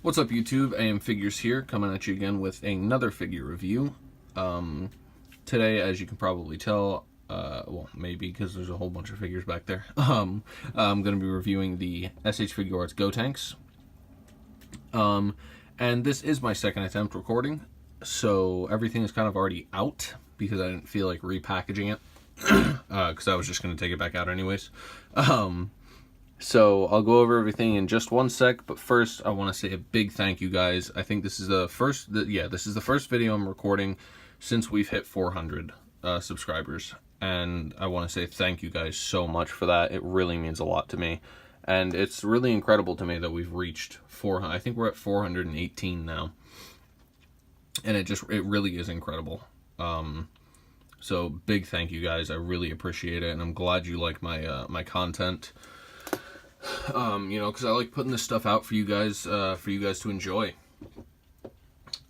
What's up, YouTube? AM Figures here, coming at you again with another figure review. Today, as you can probably tell, well, maybe because there's a whole bunch of figures back there, I'm going to be reviewing the Sh Figuarts Gotenks. And this is my second attempt recording, so everything is kind of already out because I didn't feel like repackaging it, because I was just going to take it back out anyways. So I'll go over everything in just one sec, but first I want to say a big thank you, guys. I think this is the first, this is the first video I'm recording since we've hit 400 subscribers, and I want to say thank you guys so much for that. It really means a lot to me, and it's really incredible to me that we've reached 400. I think we're at 418 now, and it really is incredible. So big thank you, guys. I really appreciate it, and I'm glad you like my content. You know, because I like putting this stuff out for you guys to enjoy.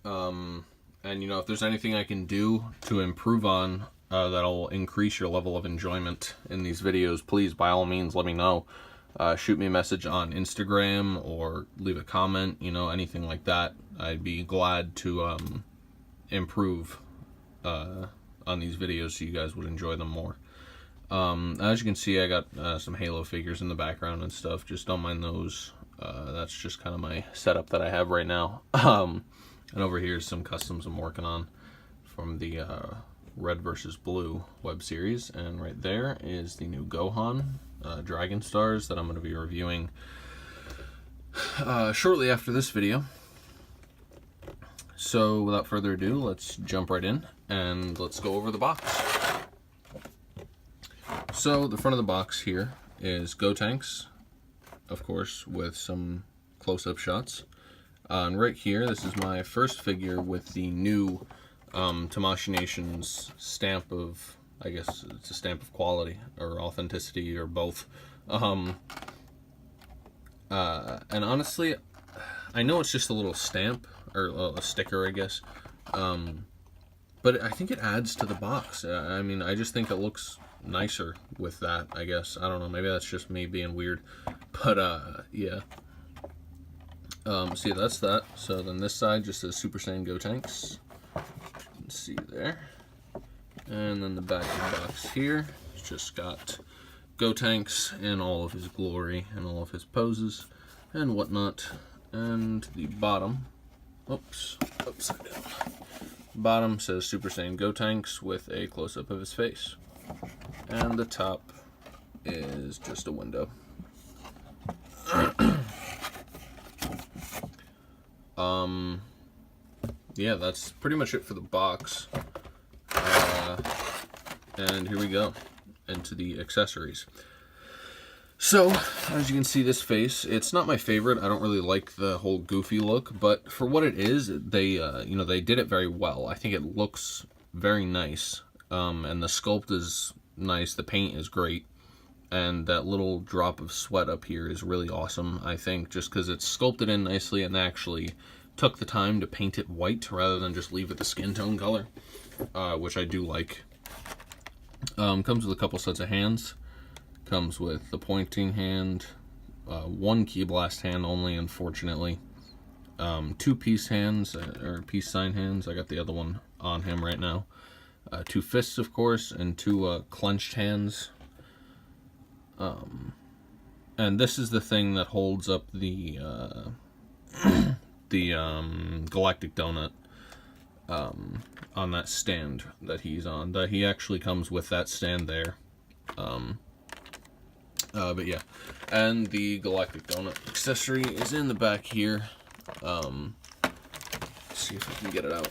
And you know, if there's anything I can do to improve on that'll increase your level of enjoyment in these videos, please, by all means, let me know. Shoot me a message on Instagram or leave a comment, you know, anything like that. I'd be glad to improve on these videos so you guys would enjoy them more. As you can see, I got some Halo figures in the background and stuff. Just don't mind those. That's just kind of my setup that I have right now. And over here is some customs I'm working on from the Red vs. Blue web series. And right there is the new Gohan Dragon Stars that I'm going to be reviewing shortly after this video. So without further ado, let's jump right in and let's go over the box. So the front of the box here is Gotenks, of course, with some close-up shots. And right here, this is my first figure with the new Tamashii Nation's stamp of, I guess it's a stamp of quality or authenticity or both. And honestly, I know it's just a little stamp or a sticker, I guess. But I think it adds to the box. I mean, I just think it looks nicer with that, I guess. I don't know, maybe that's just me being weird, but yeah. See, that's that. So then this side just says Super Saiyan Gotenks. You can see there. And then the back of the box here, it's just got Gotenks in all of his glory and all of his poses and whatnot. And the bottom, oops, upside down. Bottom says Super Saiyan Gotenks with a close-up of his face. And the top is just a window. Yeah, that's pretty much it for the box. And here we go into the accessories. So, as you can see, this face, it's not my favorite. I don't really like the whole goofy look, but for what it is, they, you know, they did it very well. I think it looks very nice. And the sculpt is nice, the paint is great, and that little drop of sweat up here is really awesome, I think, just because it's sculpted in nicely and they actually took the time to paint it white rather than just leave it the skin tone color, which I do like. Comes with a couple sets of hands, comes with the pointing hand, one key blast hand only, unfortunately, two peace hands, or peace sign hands. I got the other one on him right now. Two fists, of course, and two clenched hands. And this is the thing that holds up the galactic donut on that stand that he's on. That he actually comes with that stand there. But yeah, and the galactic donut accessory is in the back here. Let's see if I can get it out.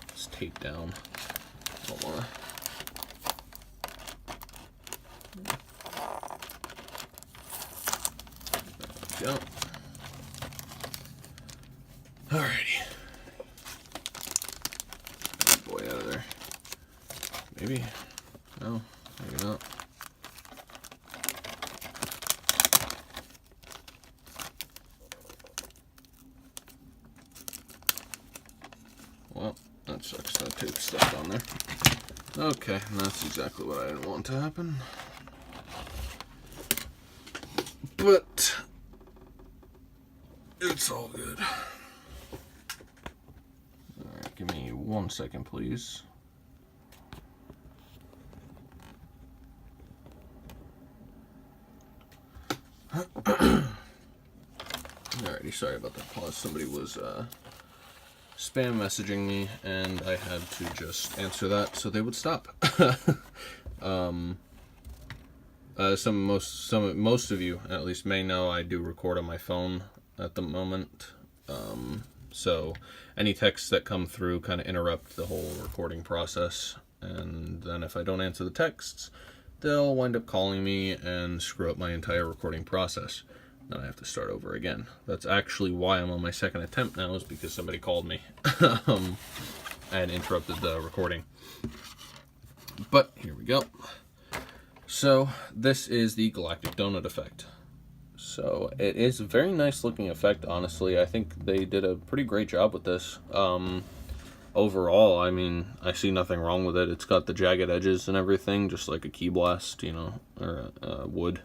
It's taped down. Don't wanna. There we go. Alrighty. Get the boy out of there. Maybe. No, maybe not. Well, that sucks. That tape stuck on there. Okay, and that's exactly what I didn't want to happen. But It's all good. Alright, give me 1 second, please. Alrighty, sorry about that pause. Somebody was spam messaging me, and I had to just answer that so they would stop. Most of you at least may know I do record on my phone at the moment. So any texts that come through kind of interrupt the whole recording process, and then if I don't answer the texts, they'll wind up calling me and screw up my entire recording process. Then I have to start over again. That's actually why I'm on my second attempt now, is because somebody called me and interrupted the recording. But here we go. So this is the Galactic Donut effect. So it is a very nice looking effect, honestly. I think they did a pretty great job with this. Overall, I mean, I see nothing wrong with it. It's got the jagged edges and everything, just like a key blast, you know, or wood.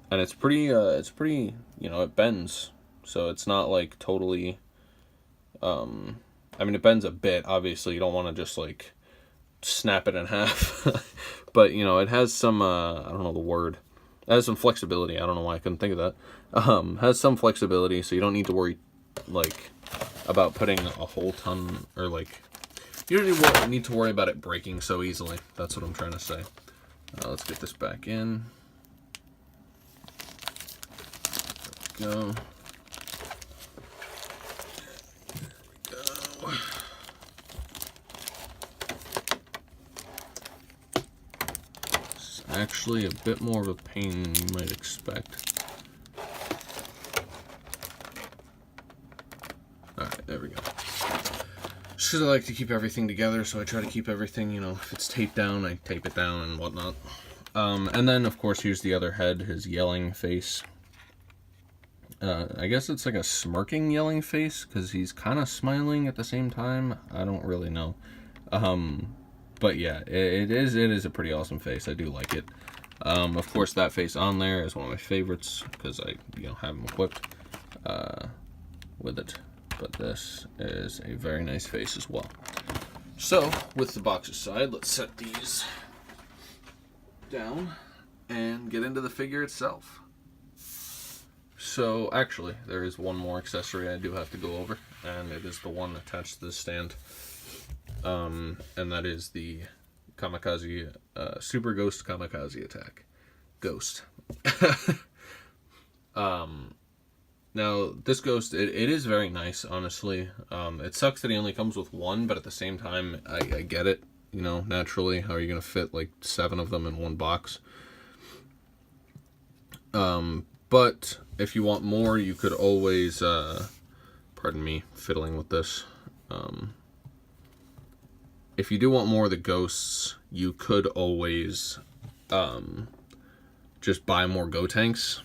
And it's pretty, you know, it bends. So it's not like totally, I mean, it bends a bit. Obviously, you don't want to just like snap it in half. But, you know, it has some, I don't know the word. It has some flexibility. I don't know why I couldn't think of that. Has some flexibility, so you don't need to worry, like, about putting a whole ton, or like, you don't need to worry about it breaking so easily. That's what I'm trying to say. Let's get this back in. There we go. There we go. It's actually a bit more of a pain than you might expect. Alright, there we go. Just because I like to keep everything together, so I try to keep everything, you know, if it's taped down, I tape it down and whatnot. And then, of course, here's the other head, his yelling face. I guess it's like a smirking yelling face, because he's kind of smiling at the same time. I don't really know. But yeah, it is a pretty awesome face. I do like it. Of course, that face on there is one of my favorites, because I, you know, have them equipped with it. But this is a very nice face as well. So, with the box aside, let's set these down and get into the figure itself. So, actually, there is one more accessory I do have to go over, and it is the one attached to this stand. And that is the Kamikaze, Super Ghost Kamikaze attack. Ghost. Now, this Ghost, it is very nice, honestly. It sucks that he only comes with one, but at the same time, I get it. You know, naturally, how are you going to fit, like, 7 of them in one box? But if you want more, you could always, pardon me, fiddling with this. If you do want more of the Ghosts, you could always, just buy more Gotenks.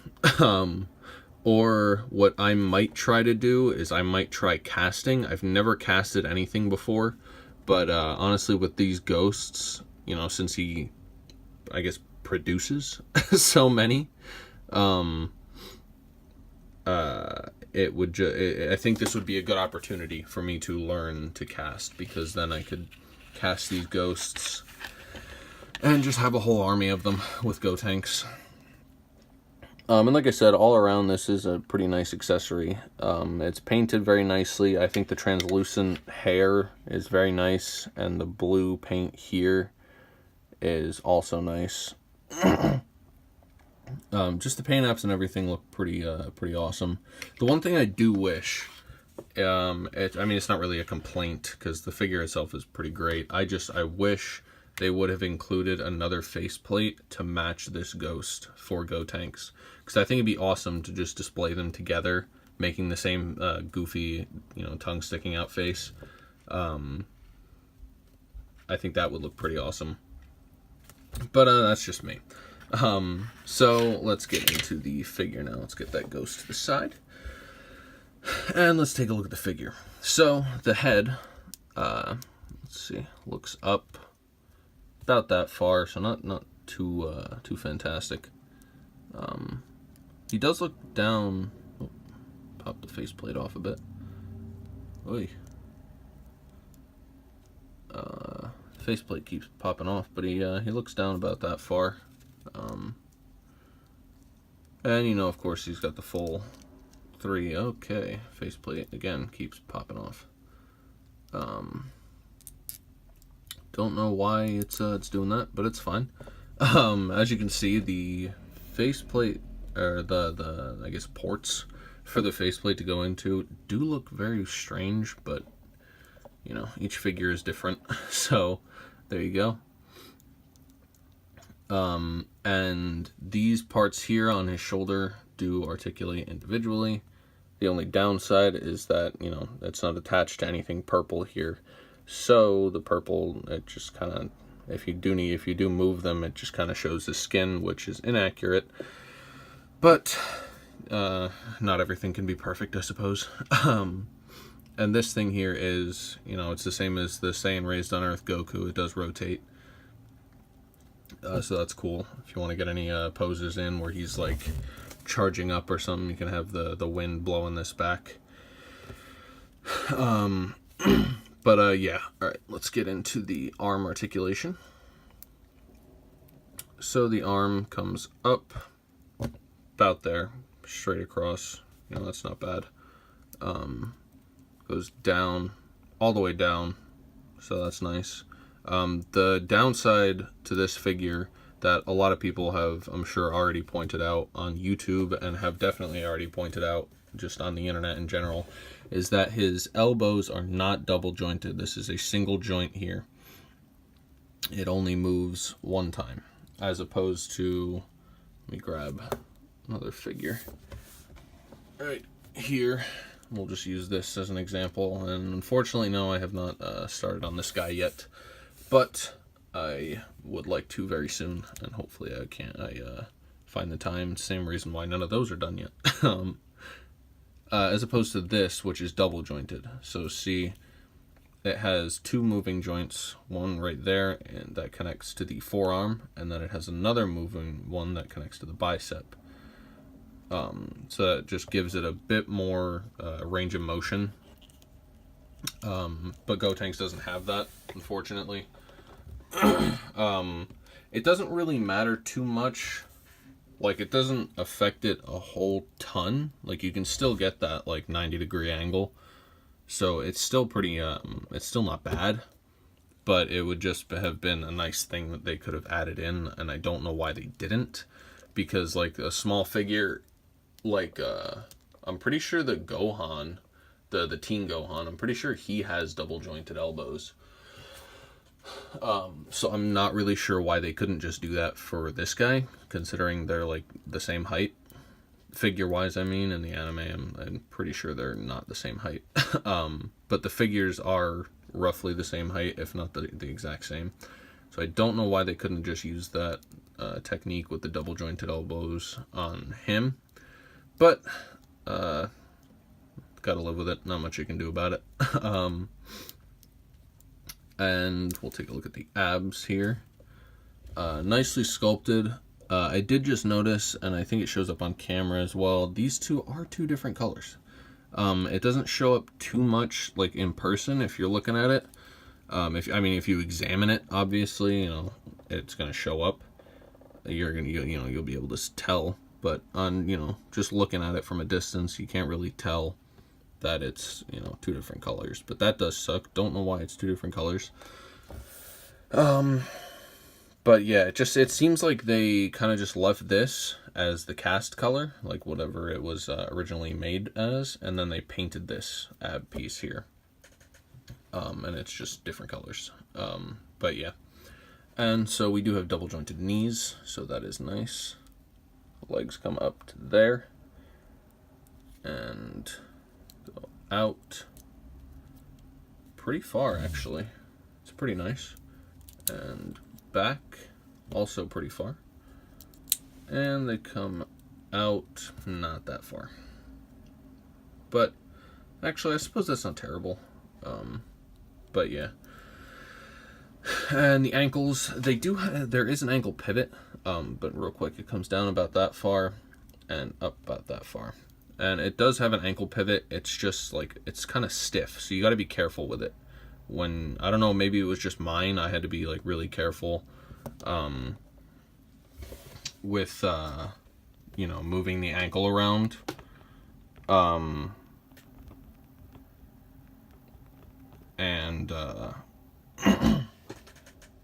Or what I might try to do is I might try casting. I've never casted anything before, but honestly, with these Ghosts, you know, since he, I guess, produces so many, it would I think this would be a good opportunity for me to learn to cast, because then I could cast these Ghosts and just have a whole army of them with Gotenks. And like I said, all around this is a pretty nice accessory. It's painted very nicely. I think the translucent hair is very nice, and the blue paint here is also nice. Just the paint apps and everything look pretty awesome. The one thing I do wish, I mean, it's not really a complaint, because the figure itself is pretty great. I wish they would have included another faceplate to match this Ghost for Gotenks, because I think it'd be awesome to just display them together, making the same goofy, you know, tongue sticking out face. I think that would look pretty awesome. But that's just me. So let's get into the figure now. Let's get that Ghost to the side, and let's take a look at the figure. So the head, let's see, looks up about that far, so not too fantastic. He does look down. pop the faceplate off a bit. Oy. Faceplate keeps popping off, but he looks down about that far. And you know, of course, he's got the full 3. Okay, faceplate again keeps popping off. Don't know why it's doing that, but it's fine. As you can see, the faceplate, or the I guess ports for the faceplate to go into do look very strange, but you know, each figure is different. So there you go. And these parts here on his shoulder do articulate individually. The only downside is that, you know, it's not attached to anything purple here. So the purple, it just kind of, if you do move them, it just kind of shows the skin, which is inaccurate. But not everything can be perfect, I suppose. And this thing here is, you know, it's the same as the Saiyan Raised on Earth Goku. It does rotate. So that's cool. If you want to get any poses in where he's like charging up or something, you can have the wind blowing this back. But yeah, alright, let's get into the arm articulation. So the arm comes up about there, straight across. You know, that's not bad. Goes down, all the way down, so that's nice. The downside to this figure that a lot of people have, I'm sure, already pointed out on YouTube and have definitely already pointed out just on the internet in general, is that his elbows are not double jointed. This is a single joint here. It only moves one time, as opposed to, let me grab another figure. All right, here, we'll just use this as an example. And unfortunately, no, I have not started on this guy yet, but I would like to very soon, and hopefully I find the time. Same reason why none of those are done yet. As opposed to this, which is double jointed. So see, it has 2 moving joints, one right there, and that connects to the forearm, and then it has another moving one that connects to the bicep. So that just gives it a bit more range of motion. But Gotenks doesn't have that, unfortunately. It doesn't really matter too much. Like, it doesn't affect it a whole ton. Like, you can still get that, like, 90-degree angle. So it's still pretty, it's still not bad. But it would just have been a nice thing that they could have added in, and I don't know why they didn't. Because, like, a small figure, like, I'm pretty sure the Gohan, the Teen Gohan, I'm pretty sure he has double-jointed elbows. So I'm not really sure why they couldn't just do that for this guy, considering they're like the same height, figure-wise. I mean, in the anime, I'm pretty sure they're not the same height. But the figures are roughly the same height, if not the exact same. So I don't know why they couldn't just use that technique with the double-jointed elbows on him. But gotta live with it. Not much you can do about it. And we'll take a look at the abs here. Nicely sculpted. I did just notice, and I think it shows up on camera as well, these two are 2 different colors. It doesn't show up too much like in person if you're looking at it. If you examine it, obviously, you know, it's gonna show up. You'll be able to tell. But on, you know, just looking at it from a distance, you can't really tell that it's, you know, 2 different colors. But that does suck. Don't know why it's 2 different colors. But yeah, it seems like they kind of just left this as the cast color, like whatever it was originally made as, and then they painted this ab piece here. And it's just different colors. But yeah. And so we do have double jointed knees, so that is nice. Legs come up to there. And go out pretty far, actually. It's pretty nice. And back, also pretty far. And they come out not that far. But actually, I suppose that's not terrible. But yeah. And the ankles, there is an ankle pivot, but real quick, it comes down about that far and up about that far. and it does have an ankle pivot. It's just like, it's kind of stiff, so you got to be careful with it. When, I don't know, maybe it was just mine, I had to be like really careful with you know, moving the ankle around. And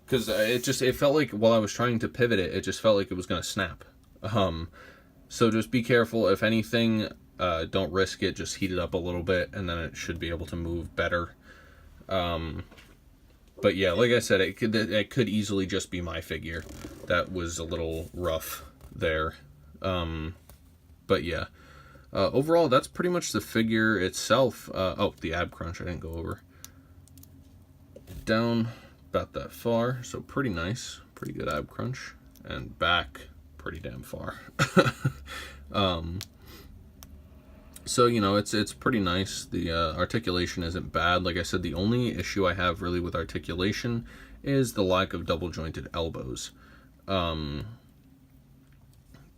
because it felt like while I was trying to pivot it, it just felt like it was gonna snap. So just be careful. If anything, don't risk it. Just heat it up a little bit, and then it should be able to move better. But yeah, like I said, it could easily just be my figure that was a little rough there. But yeah, overall, that's pretty much the figure itself. Oh, the ab crunch I didn't go over. Down about that far, so pretty nice, pretty good ab crunch, and back pretty damn far. So, you know, it's pretty nice. The articulation isn't bad. Like I said, the only issue I have really with articulation is the lack of double jointed elbows. But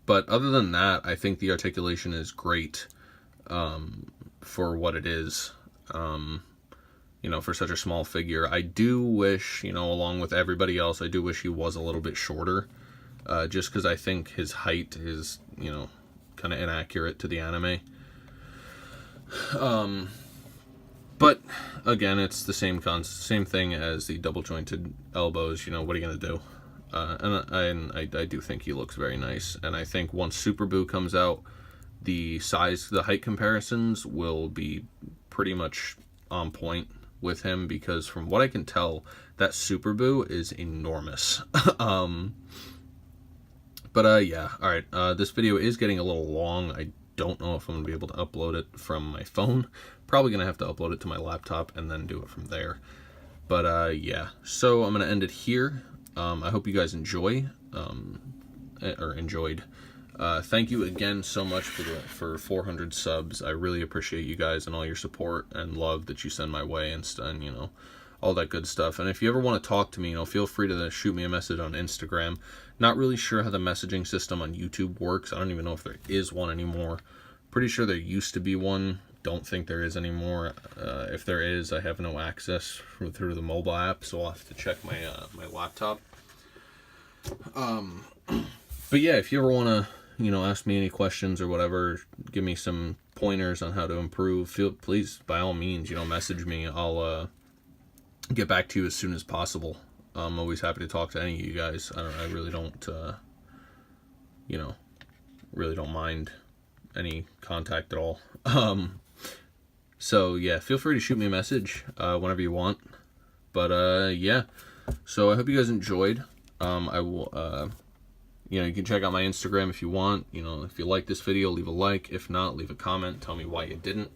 other than that, I think the articulation is great for what it is. You know, for such a small figure. I do wish, you know, along with everybody else, I do wish he was a little bit shorter. Just because I think his height is, you know, kind of inaccurate to the anime. But again, it's the same thing as the double jointed elbows. You know, what are you gonna do? And I do think he looks very nice. And I think once Super Boo comes out, the height comparisons will be pretty much on point with him, because from what I can tell, that Super Boo is enormous. But yeah, alright, this video is getting a little long. I don't know if I'm going to be able to upload it from my phone. Probably going to have to upload it to my laptop and then do it from there. But yeah, so I'm going to end it here. I hope you guys enjoyed. Thank you again so much for 400 subs. I really appreciate you guys and all your support and love that you send my way, and you know, all that good stuff. And if you ever want to talk to me, you know, feel free to shoot me a message on Instagram. Not really sure how the messaging system on YouTube works. I don't even know if there is one anymore. Pretty sure there used to be one. Don't think there is anymore. If there is, I have no access through the mobile app, so I'll have to check my my laptop. But yeah, if you ever want to, you know, ask me any questions or whatever, give me some pointers on how to improve, please, by all means, you know, message me. I'll get back to you as soon as possible. I'm always happy to talk to any of you guys. I really don't, you know, really don't mind any contact at all. So yeah, feel free to shoot me a message whenever you want. But yeah, so I hope you guys enjoyed. I will, you know, you can check out my Instagram if you want. You know, if you like this video, leave a like. If not, leave a comment. Tell me why you didn't.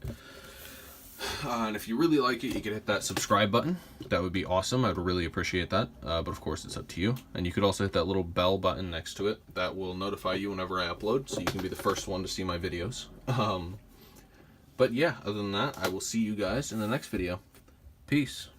And if you really like it, you can hit that subscribe button. That would be awesome. I would really appreciate that. But of course, it's up to you. And you could also hit that little bell button next to it. That will notify you whenever I upload, so you can be the first one to see my videos. But yeah, other than that, I will see you guys in the next video. Peace.